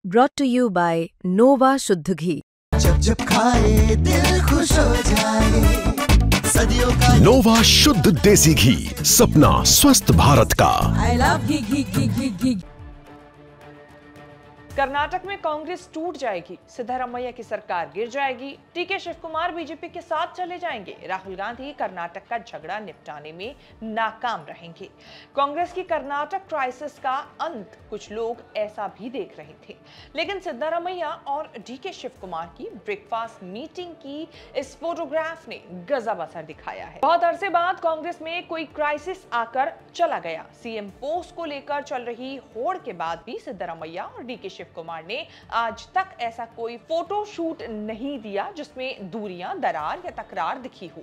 Brought to you by Nova शुद्ध घी। जब जब खाए दिल खुश हो जाए, सदियों का नोवा शुद्ध देसी घी, सपना स्वस्थ भारत का। I love घी। कर्नाटक में कांग्रेस टूट जाएगी, सिद्धरामैया की सरकार गिर जाएगी, टीके शिव कुमार बीजेपी के साथ चले जाएंगे, राहुल गांधी कर्नाटक का झगड़ा निपटाने में नाकाम रहेंगे। कांग्रेस की कर्नाटक क्राइसिस का अंत कुछ लोग ऐसा भी देख रहे थे, लेकिन सिद्धरामैया और डीके शिव कुमार की ब्रेकफास्ट मीटिंग की इस फोटोग्राफ ने गजब असर दिखाया है। बहुत अरसे बाद कांग्रेस में कोई क्राइसिस आकर चला गया। सीएम पोस्ट को लेकर चल रही होड़ के बाद भी सिद्धरामैया और डीके शिव कुमार ने आज तक ऐसा कोई फोटो शूट नहीं दिया जिसमें दूरियां, दरार या तकरार दिखी हो।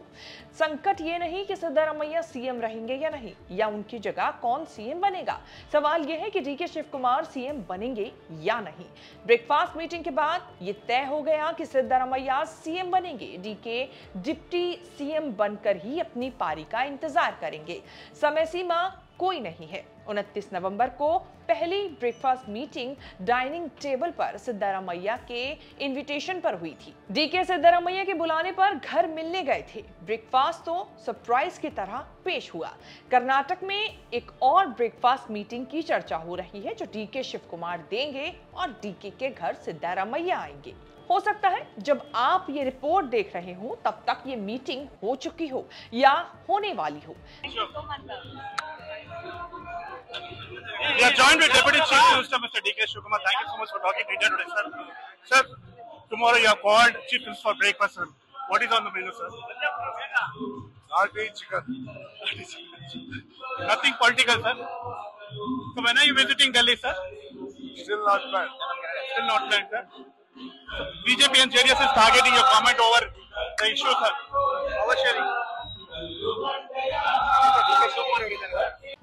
संकट ये नहीं कि सिद्धरामैया सीएम रहेंगे या नहीं, या उनकी जगह कौन सीएम बनेगा। सवाल यह है कि डीके शिव कुमार सीएम बनेंगे या नहीं। ब्रेकफास्ट मीटिंग के बाद ये तय हो गया कि सिद्धरामैया सीएम बनेंगे, डीके डिप्टी सीएम बनकर ही अपनी पारी का इंतजार करेंगे। समय सीमा कोई नहीं है। 29 नवंबर को पहली ब्रेकफास्ट मीटिंग डाइनिंग टेबल पर सिद्धरामैया के इनविटेशन पर हुई थी। डीके सिद्धरामैया के बुलाने पर घर मिलने गए थे। ब्रेकफास्ट तो सरप्राइज की तरह पेश हुआ। कर्नाटक में एक और ब्रेकफास्ट मीटिंग की चर्चा हो रही है जो डीके शिव कुमार देंगे और डीके के घर सिद्धरामैया आएंगे। हो सकता है जब आप ये रिपोर्ट देख रहे हो तब तक ये मीटिंग हो चुकी हो या होने वाली हो। We are joined with Deputy Chief Minister Mr. D.K. Shivakumar. Thank you so much for talking to India today, sir. Sir, tomorrow you are called Chief Minister for breakfast, sir. What is on the menu, sir? Chicken. Nothing political, sir. So when are you visiting Delhi, sir? Still not planned. Still not planned, sir. BJP and JDS is targeting your comment over the issue, sir. Oversharing.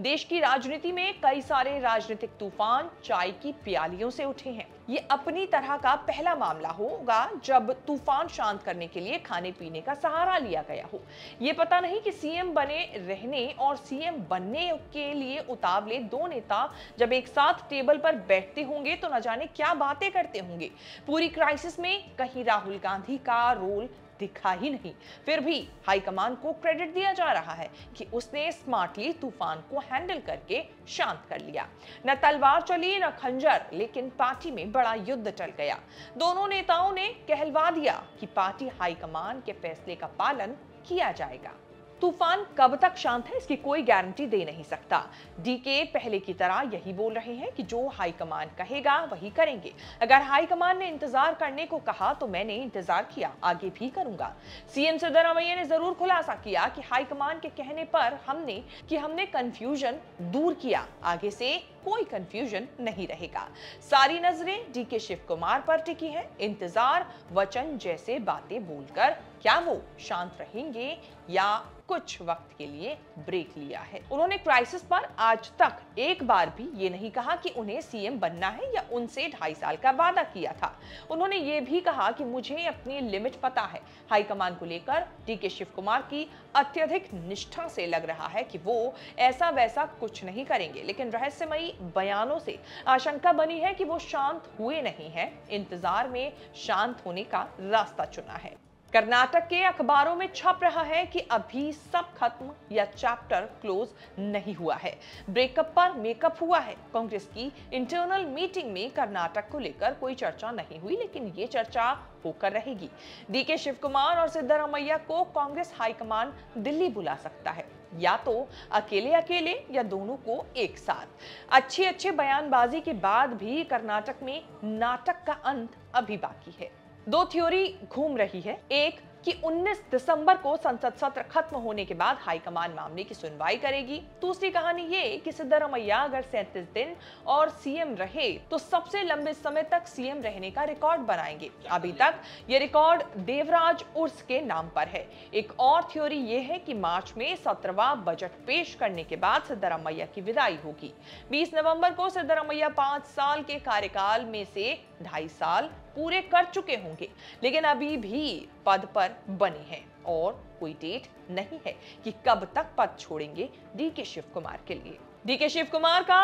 देश की राजनीति में कई सारे राजनीतिक तूफान चाय की प्यालियों से उठे हैं। ये अपनी तरह का पहला मामला होगा जब तूफान शांत करने के लिए खाने पीने का सहारा लिया गया हो। ये पता नहीं कि सीएम बने रहने और सीएम बनने के लिए उतावले दो नेता जब एक साथ टेबल पर बैठते होंगे तो न जाने क्या बातें करते होंगे। पूरी क्राइसिस में कहीं राहुल गांधी का रोल दिखा ही नहीं। फिर भी हाईकमान को क्रेडिट दिया जा रहा है कि उसने स्मार्टली तूफान को हैंडल करके शांत कर लिया। न तलवार चली न खंजर, लेकिन पार्टी में बड़ा युद्ध चल गया। दोनों नेताओं ने कहलवा दिया कि पार्टी हाईकमान के फैसले का पालन किया जाएगा। तूफान कब तक शांत है इसकी कोई गारंटी दे नहीं सकता। डीके पहले की तरह यही बोल रहे हैं कि जो हाईकमान कहेगा वही करेंगे। अगर हाईकमान ने इंतजार करने को कहा तो मैंने इंतजार किया, आगे भी करूंगा। सीएम सिद्धरामैया ने जरूर खुलासा किया कि हाईकमान के कहने पर हमने कंफ्यूजन दूर किया, आगे से कोई कंफ्यूजन नहीं रहेगा। सारी नजरें डीके शिव कुमार पर टिकी हैं। इंतजार, वचन जैसे बातें बोलकर क्या वो शांत रहेंगे या कुछ वक्त के लिए ब्रेक लिया है। उन्होंने क्राइसिस पर आज तक एक बार भी ये नहीं कहा कि उन्हें सीएम बनना है या उनसे 2.5 साल का वादा किया था। उन्होंने ये भी कहा कि मुझे अपनी लिमिट पता है। हाईकमान को लेकर डीके शिव कुमार की अत्यधिक निष्ठा से लग रहा है कि वो ऐसा वैसा कुछ नहीं करेंगे, लेकिन रहस्यमयी बयानों से आशंका बनी है कि वो शांत हुए नहीं है, इंतजार में शांत होने का रास्ता चुना है। कर्नाटक के अखबारों में छप रहा है कि अभी सब खत्म या चैप्टर क्लोज नहीं हुआ है। ब्रेकअप पर मेकअप हुआ है। कांग्रेस की इंटरनल मीटिंग में कर्नाटक को लेकर कोई चर्चा नहीं हुई, लेकिन ये चर्चा होकर रहेगी। डीके शिव कुमार और सिद्धरामैया को कांग्रेस हाईकमान दिल्ली बुला सकता है, या तो अकेले अकेले या दोनों को एक साथ। अच्छी बयानबाजी के बाद भी कर्नाटक में नाटक का अंत अभी बाकी है। दो थ्योरी घूम रही है। एक कि 19 दिसंबर को संसद सत्र खत्म होने के बाद हाईकमान मामले की सुनवाई करेगी। दूसरी कहानी ये कि सिद्धरामैया अगर 37 दिन और सीएम रहे तो सबसे लंबे समय तक सीएम रहने का रिकॉर्ड बनाएंगे। अभी तक ये रिकॉर्ड देवराज उर्स के नाम पर है। एक और थ्योरी ये है कि मार्च में 17वां बजट पेश करने के बाद सिद्धरामैया की विदाई होगी। 20 नवंबर को सिद्धरामैया 5 साल के कार्यकाल में से 2.5 साल पूरे कर चुके होंगे, लेकिन अभी भी पद पर बने हैं और कोई डेट नहीं है कि कब तक पद छोड़ेंगे डीके शिव कुमार के लिए। डीके शिव कुमार का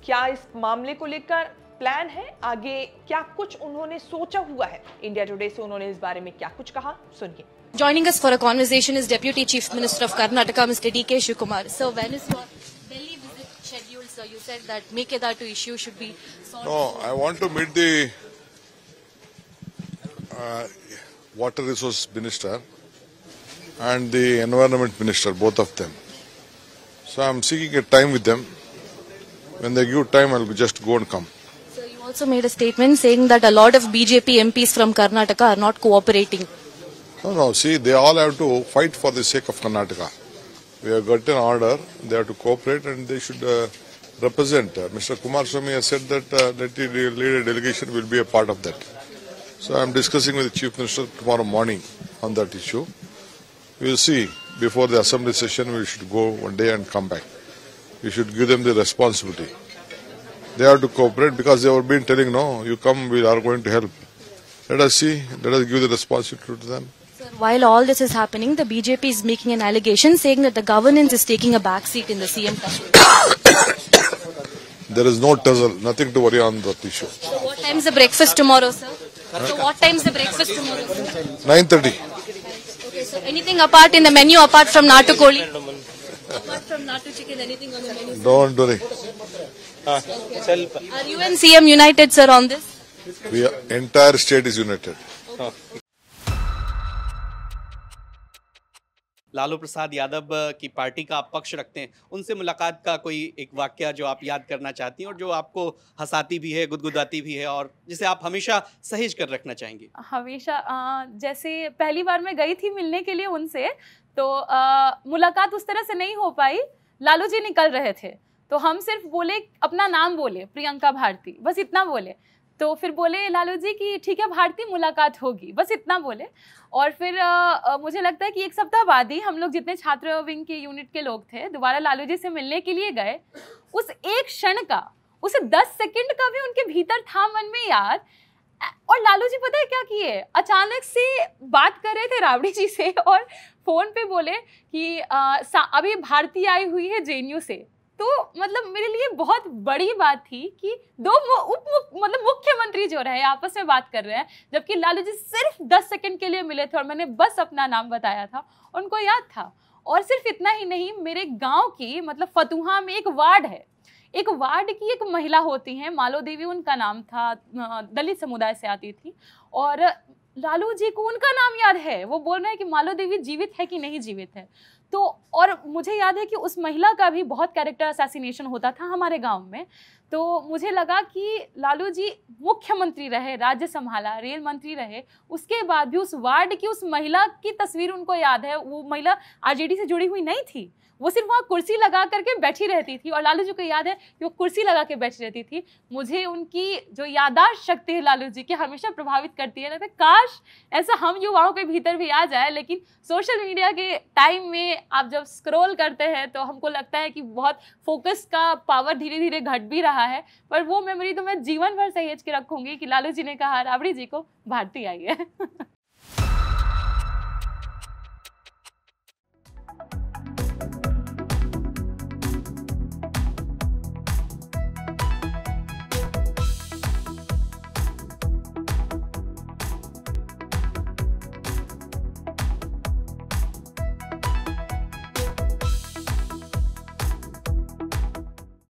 क्या इस मामले को लेकर प्लान है, आगे क्या कुछ उन्होंने सोचा हुआ है, इंडिया टुडे से उन्होंने इस बारे में क्या कुछ कहा, सुनिए। Joining us for a conversation is Deputy Chief Minister of Karnataka, Mr. D.K. Shivakumar. Sir, when is your Delhi visit scheduled, sir? You said that Mekedatu issue should be solved. No, I want to meet the Water Resource Minister and the Environment Minister, both of them. So I'm seeking a time with them. When they give time, I'll just go and come. Sir, you also made a statement saying that a lot of BJP MPs from Karnataka are not cooperating. No, see, they all have to fight for the sake of Karnataka. We have got an order, they have to cooperate and they should represent. Mr. Kumaraswamy has said that that the leader delegation will be a part of that. So I am discussing with the Chief Minister tomorrow morning on that issue. We will see, before the assembly session we should go one day and come back. We should give them the responsibility. They have to cooperate because they have been telling, no, you come, we are going to help. Let us see, let us give the responsibility to them. Sir, while all this is happening, the BJP is making an allegation saying that the governance is taking a backseat in the CM tussle. There is no tussle, nothing to worry on that issue. So what time is the breakfast tomorrow, sir? So what time is the breakfast tomorrow, sir? 9:30. Okay, so anything apart in the menu apart from Natu Koli? Apart from Natu Chicken, anything on the menu? Don't worry. Are you and CM united, sir, on this? We are, entire state is united. Lalu Prasad Yadav की party का आप पक्ष रखते हैं, उनसे मुलाकात का कोई एक वाकया जो आप याद करना चाहती हैं और जो आपको हंसाती भी है, गुदगुदाती भी है और जिसे आप हमेशा सहेज कर रखना चाहेंगी? हमेशा जैसे पहली बार मैं गई थी मिलने के लिए उनसे, तो मुलाकात उस तरह से नहीं हो पाई। लालू जी निकल रहे थे तो हम सिर्फ बोले, अपना नाम बोले, प्रियंका भारती, बस इतना बोले। तो फिर बोले लालू जी कि ठीक है भारती, मुलाकात होगी, बस इतना बोले। और फिर मुझे लगता है कि एक सप्ताह बाद ही हम लोग जितने छात्र विंग के यूनिट के लोग थे दोबारा लालू जी से मिलने के लिए गए। उस एक क्षण का, उसे 10 सेकंड का भी उनके भीतर था मन में याद। और लालू जी पता है क्या किए, अचानक से बात कर रहे थे राबड़ी जी से और फोन पे बोले कि अभी भारती आई हुई है जेएनयू से। तो मतलब मेरे लिए बहुत बड़ी बात थी कि दो मुख्यमंत्री जो रहे आपस में बात कर रहे हैं, जबकि लालू जी सिर्फ 10 सेकंड के लिए मिले थे और मैंने बस अपना नाम बताया था, उनको याद था। और सिर्फ इतना ही नहीं, मेरे गांव की मतलब फतुहा में एक वार्ड है, एक वार्ड की एक महिला होती हैं, मालो देवी उनका नाम था, दलित समुदाय से आती थी, और लालू जी को उनका नाम याद है। वो बोल रहे हैं कि मालो देवी जीवित है कि नहीं जीवित है। तो और मुझे याद है कि उस महिला का भी बहुत कैरेक्टर असैसिनेशन होता था हमारे गांव में। तो मुझे लगा कि लालू जी मुख्यमंत्री रहे, राज्य संभाला, रेल मंत्री रहे, उसके बाद भी उस वार्ड की उस महिला की तस्वीर उनको याद है। वो महिला आरजेडी से जुड़ी हुई नहीं थी, वो सिर्फ वहाँ कुर्सी लगा करके बैठी रहती थी और लालू जी को याद है कि वो कुर्सी लगा के बैठी रहती थी। मुझे उनकी जो याददाश्त शक्ति है लालू जी की हमेशा प्रभावित करती है। लगता है काश ऐसा हम युवाओं के भीतर भी आ जाए, लेकिन सोशल मीडिया के टाइम में आप जब स्क्रॉल करते हैं तो हमको लगता है कि बहुत फोकस का पावर धीरे धीरे घट भी रहा है। पर वो मेमोरी तो मैं जीवन भर सहेज के रखूंगी कि लालू जी ने कहा राबड़ी जी को भारती आई है।